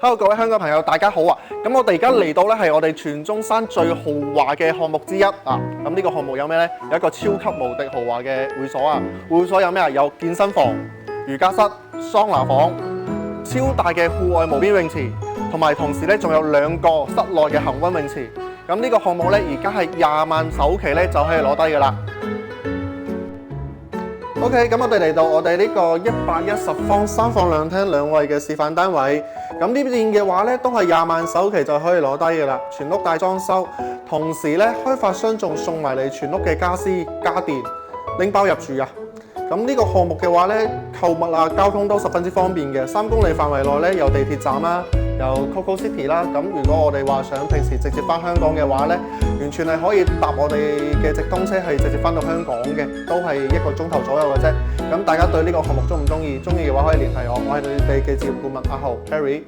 Hello， 各位香港朋友，大家好啊！咁我哋而家嚟到咧係我哋全中山最豪華嘅項目之一啊！咁呢個項目有咩呢？有一個超級無敵豪華嘅會所啊！會所有咩啊？有健身房、瑜伽室、桑拿房、超大嘅戶外無邊泳池，同埋同時咧仲有2個室內嘅恆溫泳池。咁呢個項目咧而家係20萬首期咧就可以攞低噶啦。OK， 咁我哋嚟到我哋呢個110方3房2廳2衛嘅示範單位，咁呢邊嘅話咧都係20萬首期就可以攞低嘅啦，全屋大裝修，同時咧開發商仲送埋你全屋嘅家私家電拎包入住啊！咁呢個項目嘅話咧，購物啊交通都十分之方便嘅，3公里範圍內咧有地鐵站啦，有 Coco City 啦。咁如果我哋話想平時直接翻香港嘅話咧，完全係可以搭我哋嘅直通車係直接翻到香港嘅，都係1個鐘頭左右嘅啫。咁大家對呢個項目中唔中意？中意嘅話可以聯繫我，我係你哋嘅置業顧問阿豪 Harry。